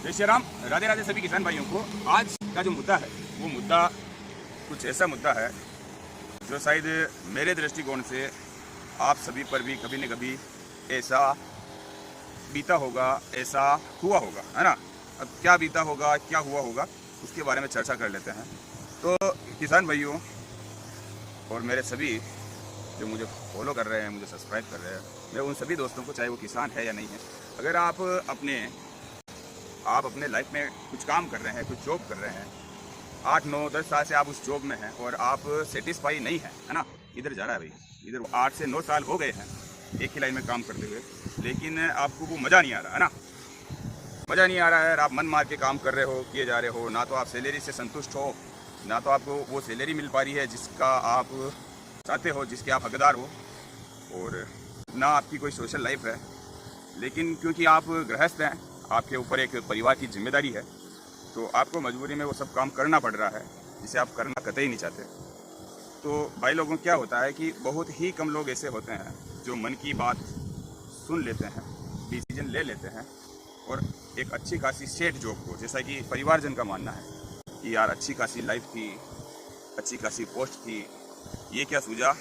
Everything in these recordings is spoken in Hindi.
जय श्री राम, राधे राधे सभी किसान भाइयों को। आज का जो मुद्दा है वो मुद्दा कुछ ऐसा मुद्दा है जो शायद मेरे दृष्टिकोण से आप सभी पर भी कभी न कभी ऐसा बीता होगा, ऐसा हुआ होगा, है ना। अब क्या बीता होगा, क्या हुआ होगा, उसके बारे में चर्चा कर लेते हैं। तो किसान भाइयों और मेरे सभी जो मुझे फॉलो कर रहे हैं, मुझे सब्सक्राइब कर रहे हैं, मैं उन सभी दोस्तों को, चाहे वो किसान है या नहीं है, अगर आप अपने लाइफ में कुछ काम कर रहे हैं, कुछ जॉब कर रहे हैं, 8, 9, 10 साल से आप उस जॉब में हैं और आप सेटिस्फाई नहीं है, है ना। इधर जा रहा है भाई, इधर 8 से 9 साल हो गए हैं एक ही लाइन में काम करते हुए, लेकिन आपको वो मज़ा नहीं आ रहा है ना। मज़ा नहीं आ रहा है, आप मन मार के काम कर रहे हो, किए जा रहे हो, ना तो आप सैलरी से संतुष्ट हो, ना तो आपको वो सैलरी मिल पा रही है जिसका आप चाहते हो, जिसके आप हकदार हो, और ना आपकी कोई सोशल लाइफ है। लेकिन क्योंकि आप गृहस्थ हैं, आपके ऊपर एक परिवार की जिम्मेदारी है, तो आपको मजबूरी में वो सब काम करना पड़ रहा है जिसे आप करना कतई नहीं चाहते। तो भाई लोगों, क्या होता है कि बहुत ही कम लोग ऐसे होते हैं जो मन की बात सुन लेते हैं, डिसीजन ले लेते हैं और एक अच्छी खासी सेट जॉब को, जैसा कि परिवारजन का मानना है कि यार अच्छी खासी लाइफ थी, अच्छी खासी पोस्ट थी, ये क्या सूझा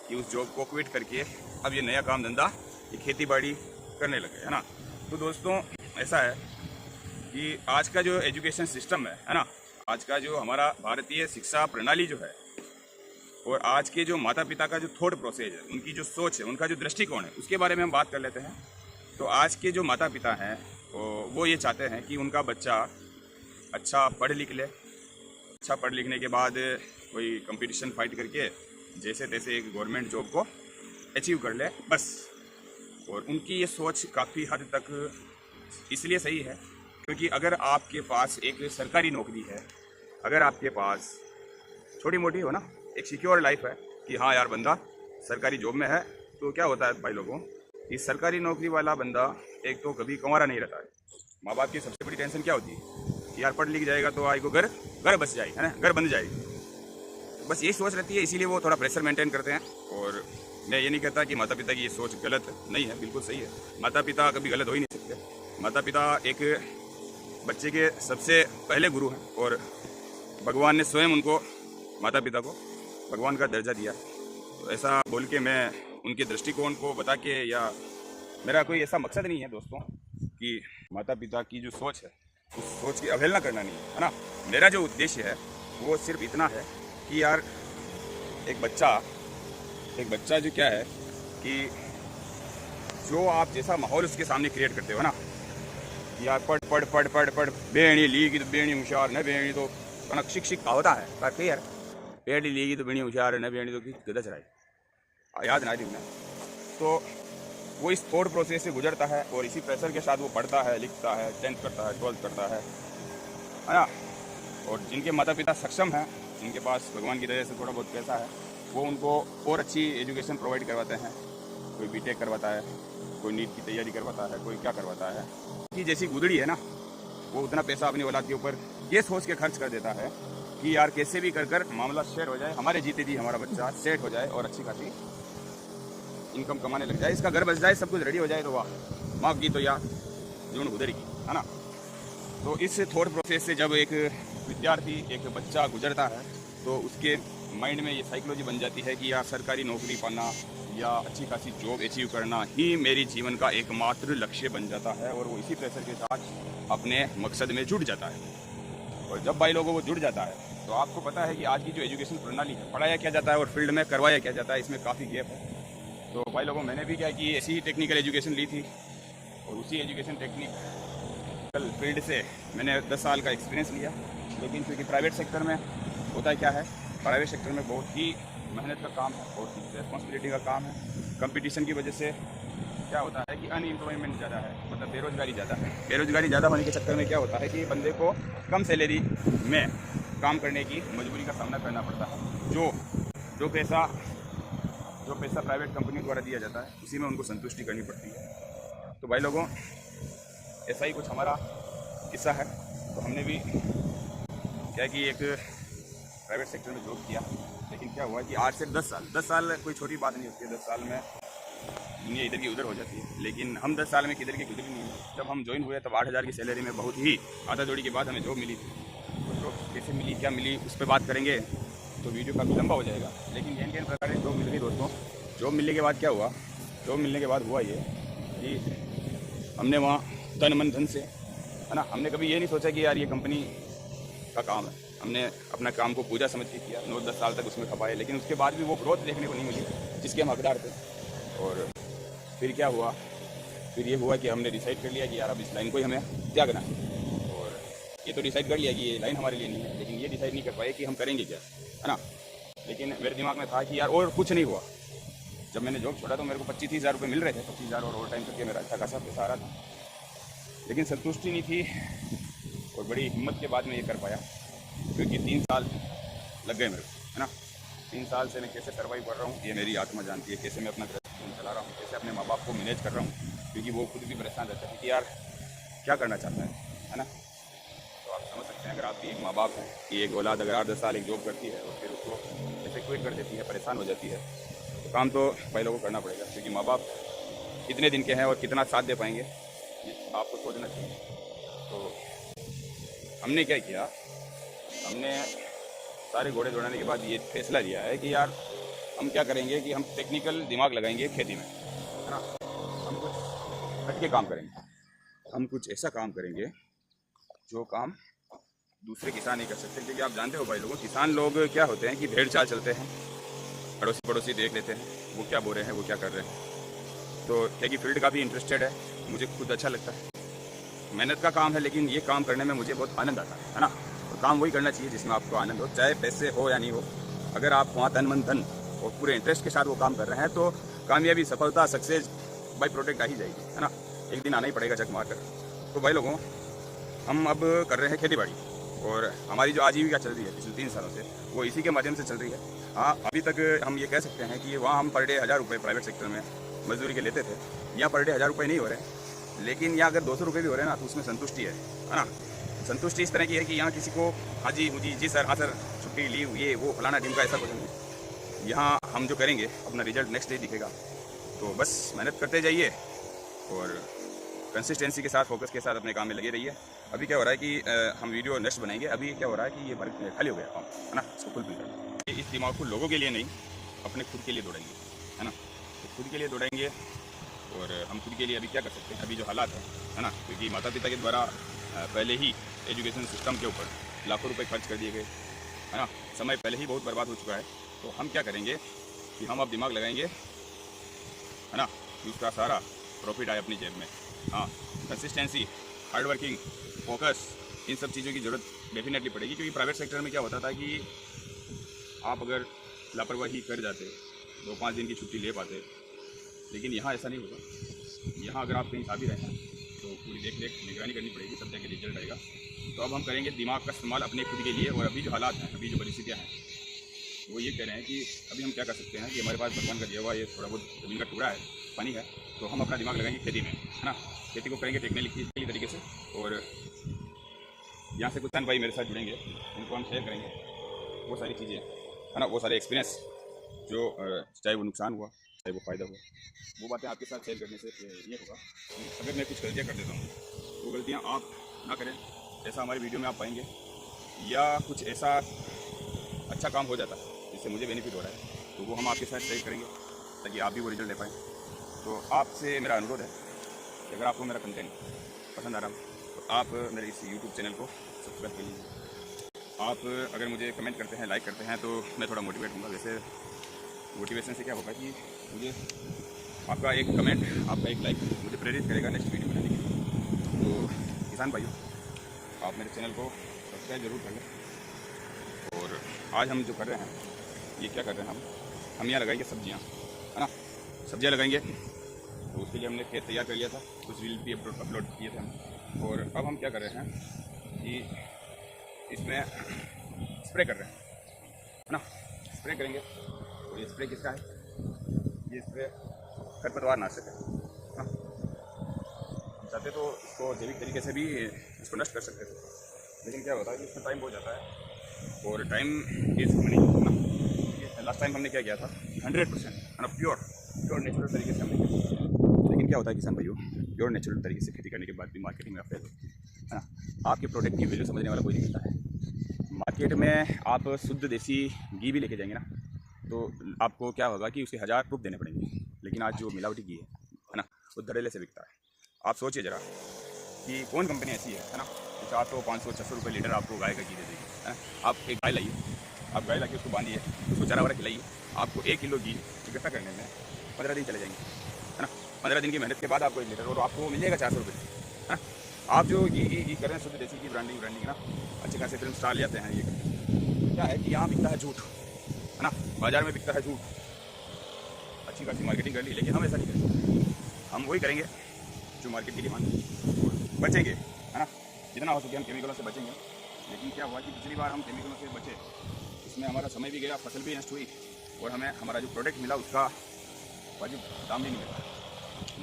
कि उस जॉब को क्विट करके अब ये नया काम धंधा, ये खेती बाड़ी करने लगे, है ना। तो दोस्तों, ऐसा है कि आज का जो एजुकेशन सिस्टम है ना, आज का जो हमारा भारतीय शिक्षा प्रणाली जो है, और आज के जो माता पिता का जो थॉट प्रोसेस है, उनकी जो सोच है, उनका जो दृष्टिकोण है, उसके बारे में हम बात कर लेते हैं। तो आज के जो माता पिता हैं वो ये चाहते हैं कि उनका बच्चा अच्छा पढ़ लिख ले, अच्छा पढ़ लिखने के बाद कोई कंपटीशन फाइट करके जैसे तैसे एक गवर्नमेंट जॉब को अचीव कर ले, बस। और उनकी ये सोच काफ़ी हद तक इसलिए सही है क्योंकि अगर आपके पास एक सरकारी नौकरी है, अगर आपके पास छोटी मोटी हो ना, एक सिक्योर लाइफ है कि हाँ यार बंदा सरकारी जॉब में है, तो क्या होता है भाई लोगों, इस सरकारी नौकरी वाला बंदा एक तो कभी कंवारा नहीं रहता है। माँ बाप की सबसे बड़ी टेंशन क्या होती है कि यार पढ़ लिख जाएगा तो आई को घर बस जाएगी, है ना, घर बन जाएगी, बस यही सोच रहती है। इसीलिए वो थोड़ा प्रेशर मेंटेन करते हैं। और मैं ये नहीं कहता कि माता पिता की ये सोच गलत नहीं है, बिल्कुल सही है। माता पिता कभी गलत हो ही नहीं सकते। माता पिता एक बच्चे के सबसे पहले गुरु हैं और भगवान ने स्वयं उनको, माता पिता को भगवान का दर्जा दिया। तो ऐसा बोल के मैं उनके दृष्टिकोण को बता के, या मेरा कोई ऐसा मकसद नहीं है दोस्तों कि माता पिता की जो सोच है उस सोच की अवहेलना करना नहीं है ना। मेरा जो उद्देश्य है वो सिर्फ इतना है कि यार एक बच्चा जो क्या है कि जो आप जैसा माहौल उसके सामने क्रिएट करते हो ना, यार पढ़ पढ़ पढ़ पढ़ पढ़, बेणी लीगी तो बेणी होशियार, न बेणी तो कनक शिक्षिक होता है करते यार, बेड़ी लीगी तो बेणी होशियार, न बेणी तो गदा चढ़ाई, याद ना ना। तो वो इस थॉट प्रोसेस से गुजरता है और इसी प्रेशर के साथ वो पढ़ता है, लिखता है, 10th करता है, 12th करता है ना। और जिनके माता पिता सक्षम हैं, जिनके पास भगवान की दया से थोड़ा बहुत पैसा है, वो उनको और अच्छी एजुकेशन प्रोवाइड करवाते हैं। कोई बीटेक करवाता है, कोई नीट की तैयारी करवाता है, कोई क्या करवाता है कि जैसी गुदड़ी है ना, वो उतना पैसा अपनी औलाद के ऊपर ये सोच के खर्च कर देता है कि यार कैसे भी कर मामला सेट हो जाए, हमारे जीते जी हमारा बच्चा सेट हो जाए और अच्छी खासी इनकम कमाने लग जाए, इसका घर बस जाए, सब कुछ रेडी हो जाए, तो वाह माँ की तो या जून गुजरेगी, है ना। तो इस थॉट प्रोसेस से जब एक विद्यार्थी, एक बच्चा गुजरता है, तो उसके माइंड में ये साइकोलॉजी बन जाती है कि यार सरकारी नौकरी पाना या अच्छी खासी जॉब अचीव करना ही मेरी जीवन का एकमात्र लक्ष्य बन जाता है, और वो इसी प्रेशर के साथ अपने मकसद में जुट जाता है। और जब भाई लोगों को जुट जाता है, तो आपको पता है कि आज की जो एजुकेशन प्रणाली है, पढ़ाया क्या जाता है और फील्ड में करवाया क्या जाता है, इसमें काफ़ी गैप है। तो भाई लोगों, मैंने भी क्या कि ऐसी ही टेक्निकल एजुकेशन ली थी और उसी एजुकेशन टेक्निकल फील्ड से मैंने 10 साल का एक्सपीरियंस लिया। लेकिन क्योंकि प्राइवेट सेक्टर में होता है क्या है, प्राइवेट सेक्टर में बहुत ही मेहनत का काम है, बहुत ही रिस्पॉन्सिबिलिटी का काम है। कंपटीशन की वजह से क्या होता है कि अनएम्प्लॉयमेंट ज़्यादा है, मतलब बेरोज़गारी ज़्यादा है। बेरोज़गारी ज़्यादा होने के चक्कर में क्या होता है कि बंदे को कम सैलरी में काम करने की मजबूरी का सामना करना पड़ता है। जो पैसा प्राइवेट कंपनी द्वारा दिया जाता है, उसी में उनको संतुष्टि करनी पड़ती है। तो भाई लोगों, ऐसा ही कुछ हमारा किस्सा है। तो हमने भी क्या कि एक प्राइवेट सेक्टर में जॉब किया, लेकिन क्या हुआ कि 8 से 10 साल कोई छोटी बात नहीं होती है। 10 साल में दुनिया इधर की उधर हो जाती है। लेकिन हम 10 साल में किधर की गुजरी नहीं है। जब हम ज्वाइन हुए तब 8,000 की सैलरी में बहुत ही आधा जोड़ी के बाद हमें जॉब मिली थी। तो जॉब कैसे मिली, क्या मिली, उस पर बात करेंगे तो वीडियो काफ़ी लंबा हो जाएगा। लेकिन यह प्रकार की जॉब मिल गई दोस्तों। जॉब मिलने के बाद क्या हुआ, जॉब मिलने के बाद हुआ ये कि हमने वहाँ तन मन धन से, है ना, हमने कभी ये नहीं सोचा कि यार ये कंपनी का काम है। हमने अपना काम को पूजा समझ के किया, 9-10 साल तक उसमें खपाए, लेकिन उसके बाद भी वो ग्रोथ देखने को नहीं मिली जिसके हम हकदार थे। और फिर क्या हुआ, फिर ये हुआ कि हमने डिसाइड कर लिया कि यार अब इस लाइन को ही हमें त्यागना है। और ये तो डिसाइड कर लिया कि ये लाइन हमारे लिए नहीं है, लेकिन ये डिसाइड नहीं कर पाए कि हम करेंगे क्या, है ना। लेकिन मेरे दिमाग में था कि यार और कुछ नहीं हुआ। जब मैंने जॉब छोड़ा तो मेरे को 25-30 हज़ार रुपये मिल रहे थे, 25,000 और ओवर टाइम करके मेरा अच्छा खासा पैसा आ रहा था, लेकिन संतुष्टि नहीं थी। और बड़ी हिम्मत के बाद मैं ये कर पाया, क्योंकि 3 साल लग गए मेरे को, है ना। 3 साल से मैं कैसे सर्वाइव कर रहा हूँ ये मेरी आत्मा जानती है। कैसे मैं अपना घर चला रहा हूँ, कैसे अपने माँ बाप को मैनेज कर रहा हूँ, क्योंकि वो खुद भी परेशान रहते हैं कि यार क्या करना चाहता है ना। तो आप समझ सकते हैं, अगर आपकी एक माँ बाप है कि एक औलाद अगर 8-10 साल एक जॉब करती है और फिर उसको ऐसे क्विट कर देती है, परेशान हो जाती है, तो काम तो पहले को करना पड़ेगा। क्योंकि माँ बाप कितने दिन के हैं और कितना साथ दे पाएंगे ये आपको सोचना चाहिए। तो हमने क्या किया, हमने सारे घोड़े दौड़ाने के बाद ये फैसला लिया है कि यार हम क्या करेंगे कि हम टेक्निकल दिमाग लगाएंगे खेती में, है ना। हम कुछ हट के काम करेंगे, हम कुछ ऐसा काम करेंगे जो काम दूसरे किसान नहीं कर सकते। क्योंकि आप जानते हो भाई लोगों, किसान लोग क्या होते हैं कि भेड़ चाल चलते हैं, पड़ोसी देख लेते हैं वो क्या बोल रहे हैं, वो क्या कर रहे हैं। तो क्या कि फील्ड का भी इंटरेस्टेड है, मुझे खुद अच्छा लगता है, मेहनत का काम है, लेकिन ये काम करने में मुझे बहुत आनंद आता है ना। तो काम वही करना चाहिए जिसमें आपको आनंद हो, चाहे पैसे हो या नहीं हो। अगर आप वहाँ तन मन धन और पूरे इंटरेस्ट के साथ वो काम कर रहे हैं तो कामयाबी, सफलता, सक्सेस बाई प्रोडक्ट आ ही जाएगी, है ना। एक दिन आना ही पड़ेगा चक मार कर। तो भाई लोगों, हम अब कर रहे हैं खेती बाड़ी, और हमारी जो आजीविका चल रही है पिछले 3 सालों से वो इसी के माध्यम से चल रही है। हाँ, अभी तक हम ये कह सकते हैं कि वहाँ हम पर डे 1,000 रुपये प्राइवेट सेक्टर में मजदूरी के लेते थे, यहाँ पर डे 1,000 रुपये नहीं हो रहे। लेकिन यहाँ अगर 200 रुपये भी हो रहे हैं ना, तो उसमें संतुष्टि है ना। संतुष्टि इस तरह की है कि यहाँ किसी को हाँ जी मुझे जी सर, हाँ सर, छुट्टी लीव, ये वो फलाना टीम का, ऐसा कुछ नहीं। यहाँ हम जो करेंगे अपना रिजल्ट नेक्स्ट डे दिखेगा। तो बस मेहनत करते जाइए और कंसिस्टेंसी के साथ, फोकस के साथ अपने काम में लगे रहिए। अभी क्या हो रहा है कि हम वीडियो नेक्स्ट बनाएंगे। अभी क्या हो रहा है कि ये वर्क खाली हो गया फॉर्म, है ना, इसको फुल फिल करना। इस दिमाग को लोगों के लिए नहीं, अपने खुद के लिए दौड़ेंगे, है ना। तो खुद के लिए दौड़ेंगे। और हम खुद के लिए अभी क्या कर सकते हैं, अभी जो हालात है ना, क्योंकि माता पिता के द्वारा पहले ही एजुकेशन सिस्टम के ऊपर लाखों रुपए खर्च कर दिए गए, है ना। समय पहले ही बहुत बर्बाद हो चुका है। तो हम क्या करेंगे कि हम अब दिमाग लगाएंगे, है ना, कि उसका सारा प्रॉफिट आए अपनी जेब में। हाँ, कंसिस्टेंसी, हार्ड वर्किंग, फोकस, इन सब चीज़ों की ज़रूरत डेफिनेटली पड़ेगी। क्योंकि प्राइवेट सेक्टर में क्या होता था कि आप अगर लापरवाही कर जाते 2-5 दिन की छुट्टी ले पाते, लेकिन यहाँ ऐसा नहीं होगा। यहाँ अगर आप कहीं आ भी रहे हैं तो पूरी देख निगरानी करनी पड़ेगी, तब जाके रिजल्ट आएगा। तो अब हम करेंगे दिमाग का इस्तेमाल अपने खुद के लिए। और अभी जो हालात हैं, अभी जो परिस्थितियाँ हैं, वो ये कह रहे हैं कि अभी हम क्या कर सकते हैं कि हमारे पास भगवान का दिया हुआ ये थोड़ा बहुत ज़मीन का टुकड़ा है, पानी है, तो हम अपना दिमाग लगाएंगे खेती में, है ना। खेती को करेंगे टेक्निकली तरीके से। और यहाँ से कुछ किसान भाई मेरे साथ जुड़ेंगे, उनको हम शेयर करेंगे वो सारी चीज़ें, है ना, वो सारे एक्सपीरियंस जो चाहे वो नुकसान हुआ चाहे वो फ़ायदा हुआ, वो बातें आपके साथ शेयर करने से ये होगा कि अगर मैं कुछ गलतियाँ कर देता हूँ वो गलतियाँ आप ना करें, ऐसा हमारे वीडियो में आप पाएंगे। या कुछ ऐसा अच्छा काम हो जाता है जिससे मुझे बेनिफिट हो रहा है, तो वो हम आपके साथ शेयर करेंगे ताकि आप भी वो रिजल्ट ले पाएँ। तो आपसे मेरा अनुरोध है कि अगर आपको मेरा कंटेंट पसंद आ रहा हो तो आप मेरे इस यूट्यूब चैनल को सब्सक्राइब कर लीजिए। आप अगर मुझे कमेंट करते हैं, लाइक करते हैं, तो मैं थोड़ा मोटिवेट होऊंगा। वैसे मोटिवेशन से क्या होगा कि मुझे आपका एक कमेंट, आपका एक लाइक मुझे प्रेरित करेगा नेक्स्ट वीडियो बनाने के लिए। तो किसान भाइयों, आप मेरे चैनल को सब्सक्राइब ज़रूर कर लें। और आज हम जो कर रहे हैं, ये क्या कर रहे हैं, हम यहाँ लगाएंगे सब्जियाँ, है ना, सब्जियाँ लगाएंगे। तो उसके लिए हमने खेत तैयार कर लिया था, कुछ रील भी अपलोड किए थे हम। और अब हम क्या कर रहे हैं कि इसमें स्प्रे कर रहे हैं, है ना, स्प्रे करेंगे। तो ये स्प्रे किसका है, ये स्प्रे खरपतवार नाशक है। हाँ, हम चाहते तो इसको जैविक तरीके से भी इसको नष्ट कर सकते थे, लेकिन क्या होता है कि इसमें टाइम बहुत जाता है और टाइम इज मनी ना। लास्ट टाइम हमने क्या किया था, 100% है ना, प्योर नेचुरल तरीके से हमने लेकिन क्या होता है किसान भाइयों, प्योर नेचुरल तरीके से खेती करने के बाद भी मार्केटिंग में आप फेल होते हैं, है ना। आपके प्रोडक्ट की वैल्यू समझने वाला कोई नहीं मिलता है। मार्केट में आप शुद्ध देसी घी भी लेके जाएंगे ना, तो आपको क्या होगा कि उसके 1000 प्रूफ देने पड़ेंगे। लेकिन आज जो मिलावटी घी है ना, वो धड़ल्ले से बिकता है। आप सोचिए ज़रा कि कौन कंपनी ऐसी है ना, 400, 500, 600 रुपये लीटर आपको गाय का घी दे देगी, है ना। आप एक गाय लाइए, आप गाय लाके उसको बांधिए, उसको चारा वारा खिलाइए, आपको 1 किलो घी इकट्ठा करने में 15 दिन चले जाएंगे, है ना। 15 दिन की मेहनत के बाद आपको 1 लीटर और आपको मिल जाएगा 400 रुपये, है ना। आप जो घी कर रहे हैं शुद्ध देसी की ब्रांडिंग ना, अच्छे खासे फिल्म स्टार लेते हैं। ये क्या है कि यहाँ बिकता है झूठ, है ना। बाजार में बिकता है झूठ, अच्छी खासी मार्केटिंग कर ली, लेकिन हम ऐसा नहीं करेंगे। हम वही करेंगे जो मार्केट की डिमांड है, बचेंगे, है ना। जितना हो सके हम केमिकलों से बचेंगे। लेकिन क्या हुआ कि पिछली बार हम केमिकलों से बचे, उसमें हमारा समय भी गया, फसल भी नष्ट हुई और हमें हमारा जो प्रोडक्ट मिला उसका वाजिब दाम भी नहीं मिला।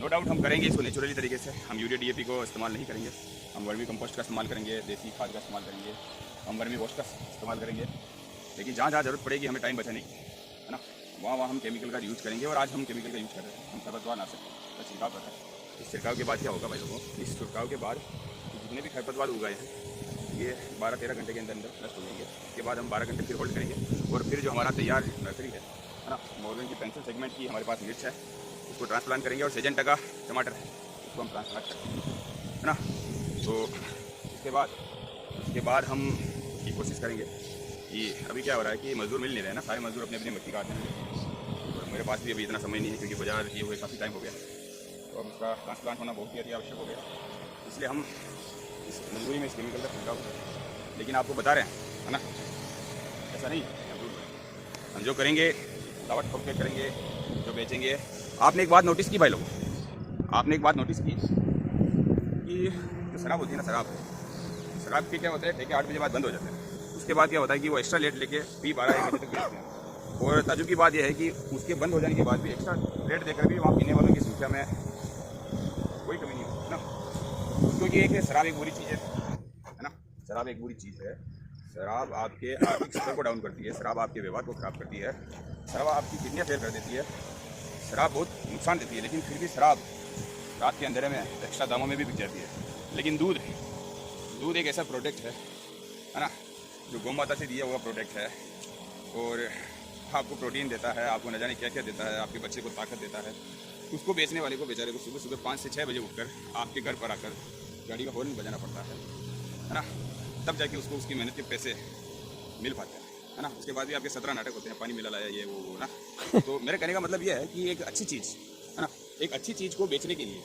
नो डाउट हम करेंगे इसको नेचुरली तरीके से। हम यूरिया DAP को इस्तेमाल नहीं करेंगे, हम वर्मी कंपोस्ट का इस्तेमाल करेंगे, देसी खाद का इस्तेमाल करेंगे, हम वर्मी वॉश का इस्तेमाल करेंगे। लेकिन जहाँ जहाँ ज़रूरत पड़ेगी हमें टाइम बचाने की, है ना, वहाँ हम केमिकल का यूज़ करेंगे। और आज हम केमिकल का यूज़ कर रहे हैं, हम खरपतवार नाशक का छिड़काव कर रहे हैं। इस छिड़काव के बाद क्या होगा भाई लोगों, इस छिड़काव के बाद जितने भी खरपतवार उगाए हैं ये 12-13 घंटे के अंदर नष्ट हो जाएंगे। इसके बाद हम 12 घंटे फिर होल्ड करेंगे और फिर जो हमारा तैयार नर्सरी है ना, मोरगन की पेंसिल सेगमेंट की हमारे पास मिर्च है, उसको ट्रांसप्लांट करेंगे। और सीजन टका टमाटर है, उसको हम ट्रांसप्लांट करेंगे, है ना। तो इसके बाद हम ये कोशिश करेंगे कि अभी क्या हो रहा है कि मज़दूर मिल नहीं रहे हैं ना, सारे मज़दूर अपनी अपनी मट्टी काट रहे हैं और मेरे पास भी अभी इतना समय नहीं है क्योंकि बाजार ये हुए काफ़ी टाइम हो गया, तो अब उसका ट्रांसप्लांट होना बहुत ही अति आवश्यक हो गया। इसलिए हम इस मजबूरी में इस केमिकल का छिड़काव करें। लेकिन आपको बता रहे हैं, है ना, ऐसा नहीं हम जो करेंगे दावत ठोक के करेंगे, जो बेचेंगे। आपने एक बात नोटिस की भाई लोग, आपने एक बात नोटिस की कि जो शराब होती है ना, शराब के क्या होता है, ठेके 8 बजे बाद बंद हो जाते हैं। उसके बाद क्या होता है कि वो एक्स्ट्रा लेट लेके 12-1 बजे तक बेचते हैं। और ताजुब की बात यह है कि उसके बंद हो जाने के बाद भी एक्स्ट्रा रेट देकर भी वहाँ पीने वालों की संख्या में कोई कमी नहीं होती ना। क्योंकि एक शराब एक बुरी चीज़ है ना, शराब एक बुरी चीज़ है। शराब आपके आर्थिक स्तर को डाउन करती है, शराब आपके व्यवहार को ख़राब करती है, शराब आपकी किडनियाँ फेल कर देती है, शराब बहुत नुकसान देती है। लेकिन फिर भी शराब रात के अंधेरे में एक्स्ट्रा दामों में भी बिक जाती है। लेकिन दूध एक ऐसा प्रोडक्ट है ना, जो गौ माता से दिया हुआ प्रोडक्ट है और आपको प्रोटीन देता है, आपको न जाने क्या क्या देता है, आपके बच्चे को ताकत देता है। उसको बेचने वाले को बेचारे को सुबह सुबह 5 से 6 बजे उठकर आपके घर पर आकर गाड़ी का हॉर्न बजाना पड़ता है ना, तब जाके उसको उसकी मेहनत के पैसे मिल पाते हैं, है ना। उसके बाद भी आपके 17 नाटक होते हैं, पानी मिला लाया ये वो ना। तो मेरे कहने का मतलब ये है कि एक अच्छी चीज़, है ना, एक अच्छी चीज़ को बेचने के लिए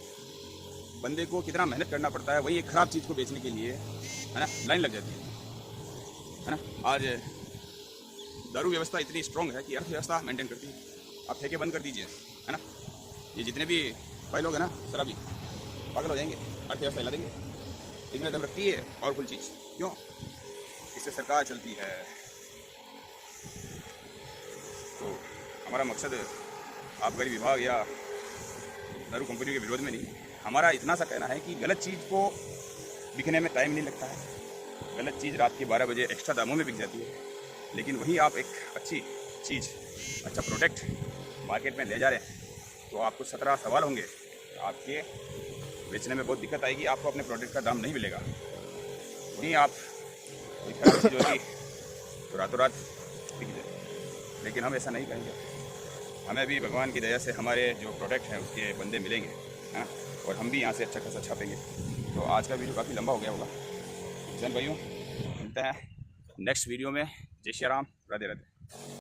बंदे को कितना मेहनत करना पड़ता है, वही एक ख़राब चीज़ को बेचने के लिए, है ना, लाइन लग जाती है ना। आज दारू व्यवस्था इतनी स्ट्रॉन्ग है कि अर्थव्यवस्था मेंटेन करती है। आप ठेके बंद कर दीजिए, है ना, ये जितने भी भाई लोग हैं ना शराबी पागल हो जाएंगे, अर्थव्यवस्था हिला देंगे। इतने दम रखती है पावरफुल चीज़, क्यों? इससे सरकार चलती है। तो हमारा मकसद आबकारी विभाग या दारू कंपनी के विरोध में नहीं, हमारा इतना सा कहना है कि गलत चीज़ को बिकने में टाइम नहीं लगता है। गलत चीज़ रात के 12 बजे एक्स्ट्रा दामों में बिक जाती है, लेकिन वहीं आप एक अच्छी चीज़, अच्छा प्रोडक्ट मार्केट में ले जा रहे हैं तो आपको 17 सवाल होंगे, आपके बेचने में बहुत दिक्कत आएगी, आपको अपने प्रोडक्ट का दाम नहीं मिलेगा। वहीं आप एक खराब चीज़ होगी तो रातों रात बिक जाए। लेकिन हम ऐसा नहीं करेंगे, हमें भी भगवान की दया से हमारे जो प्रोडक्ट हैं उसके बंदे मिलेंगे, हाँ, और हम भी यहाँ से अच्छा खासा छापेंगे। तो आज का वीडियो काफ़ी लंबा हो गया होगा किसान भाइयों, मिलते हैं नेक्स्ट वीडियो में। जय श्री राम, राधे राधे।